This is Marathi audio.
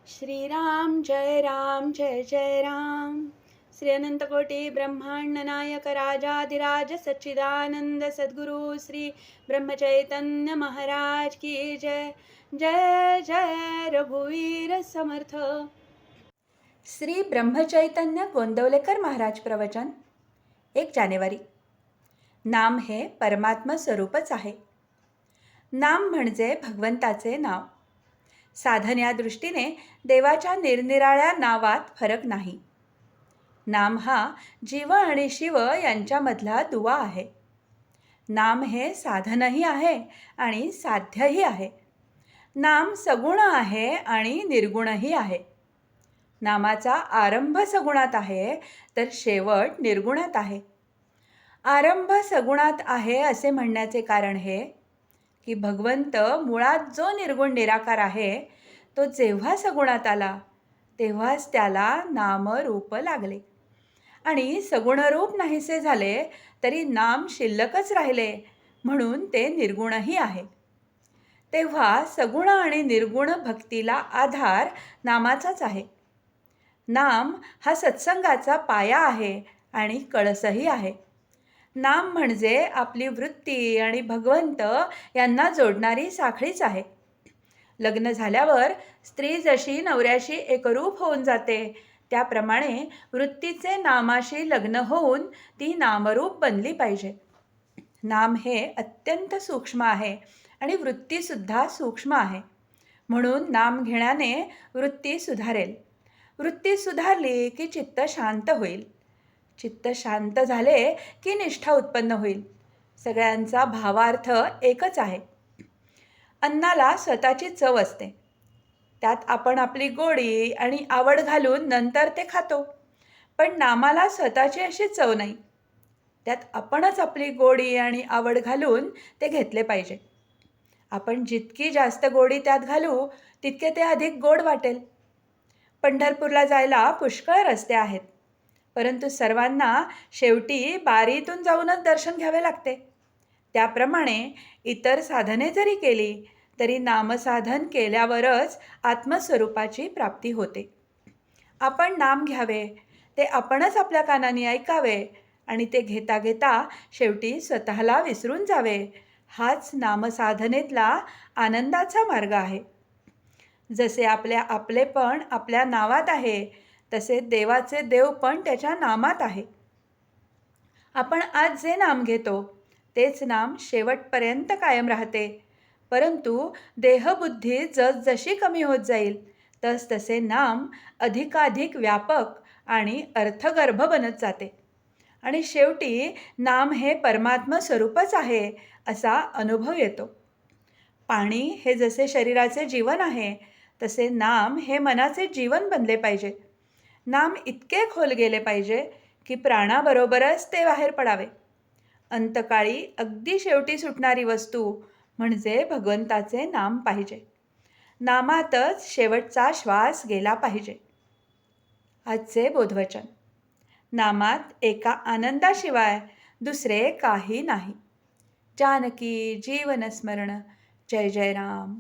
श्रीराम जय जय राम। श्री अनंतकोटी ब्रह्मांड नायक राजाधिराज सच्चिदानंद सद्गुरु श्री ब्रह्मचैतन्य महाराज की जय। जय जय रघुवीर समर्थ। श्री ब्रह्मचैतन्य गोंदवलेकर महाराज प्रवचन 1 जानेवारी। नाम हे परमात्मा स्वरूपच आहे। नाम म्हणजे भगवंताचे नाव। साधन या दृष्टीने देवाच्या निरनिराळ्या नावात फरक नाही। नाम हा जीव आणि शिव यांच्यामधला दुवा आहे। नाम हे साधनही आहे आणि साध्यही आहे। नाम सगुण आहे आणि निर्गुणही आहे। नामाचा आरंभ सगुणात आहे तर शेवट निर्गुणात आहे। आरंभ सगुणात आहे असे म्हणण्याचे कारण हे की भगवंत मुळात जो निर्गुण निराकार आहे तो जेव्हा सगुणात आला तेव्हाच त्याला नामरूप लागले आणि सगुणरूप नाहीसे झाले तरी नाम शिल्लकच राहिले म्हणून ते निर्गुणही आहे। तेव्हा सगुण आणि निर्गुण भक्तीला आधार नामाचाच आहे। नाम हा सत्संगाचा पाया आहे आणि कळसही आहे। नाम म्हणजे आपली वृत्ती आणि भगवंत यांना जोडणारी साखळीच आहे। लग्न झाल्यावर स्त्री जशी नवऱ्याशी एकरूप होऊन जाते त्याप्रमाणे वृत्तीचे नामाशी लग्न होऊन ती नामरूप बनली पाहिजे। नाम हे अत्यंत सूक्ष्म आहे आणि वृत्तीसुद्धा सूक्ष्म आहे। म्हणून नाम घेण्याने वृत्ती सुधारेल। वृत्ती सुधारली की चित्त शांत होईल। चित्त शांत झाले की निष्ठा उत्पन्न होईल। सगळ्यांचा भावार्थ एकच आहे। अन्नाला स्वतःची चव असते। त्यात आपण आपली गोडी आणि आवड घालून नंतर ते खातो। पण नामाला स्वतःची अशी चव नाही। त्यात आपणच आपली गोडी आणि आवड घालून ते घेतले पाहिजे। आपण जितकी जास्त गोडी त्यात घालू तितके ते अधिक गोड वाटेल। पंढरपूरला जायला पुष्कळ रस्ते आहेत, परंतु सर्वांना शेवटी बारीतून जाऊनच दर्शन घ्यावे लागते। त्याप्रमाणे इतर साधने जरी केली तरी नामसाधन केल्यावरच आत्मस्वरूपाची प्राप्ती होते। आपण नाम घ्यावे, ते आपणच आपल्या कानाने ऐकावे आणि ते घेता घेता शेवटी स्वतःला विसरून जावे, हाच नामसाधनेतला आनंदाचा मार्ग आहे। जसे आपलेपण आपल्या नावात आहे तसे देवाचे देव पण त्याच्या नामात आहे। आपण आज जे नाम घेतो तेच नाम शेवटपर्यंत कायम राहते, परंतु देहबुद्धी जसजशी कमी होत जाईल तसतसे नाम अधिकाधिक व्यापक आणि अर्थगर्भ बनत जाते आणि शेवटी नाम हे परमात्मा स्वरूपच आहे असा अनुभव येतो। पाणी हे जसे शरीराचे जीवन आहे तसे नाम हे मनाचे जीवन बनले पाहिजे। नाम इतके खोल गेले पाहिजे की प्राणाबरोबरच ते बाहेर पडावे। अंतकाळी अगदी शेवटी सुटणारी वस्तू म्हणजे भगवंताचे नाम पाहिजे। नामातच शेवटचा श्वास गेला पाहिजे। आजचे बोधवचन। नामात एका आनंदाशिवाय दुसरे काही नाही। जानकी जीवन स्मरण। जय जय राम।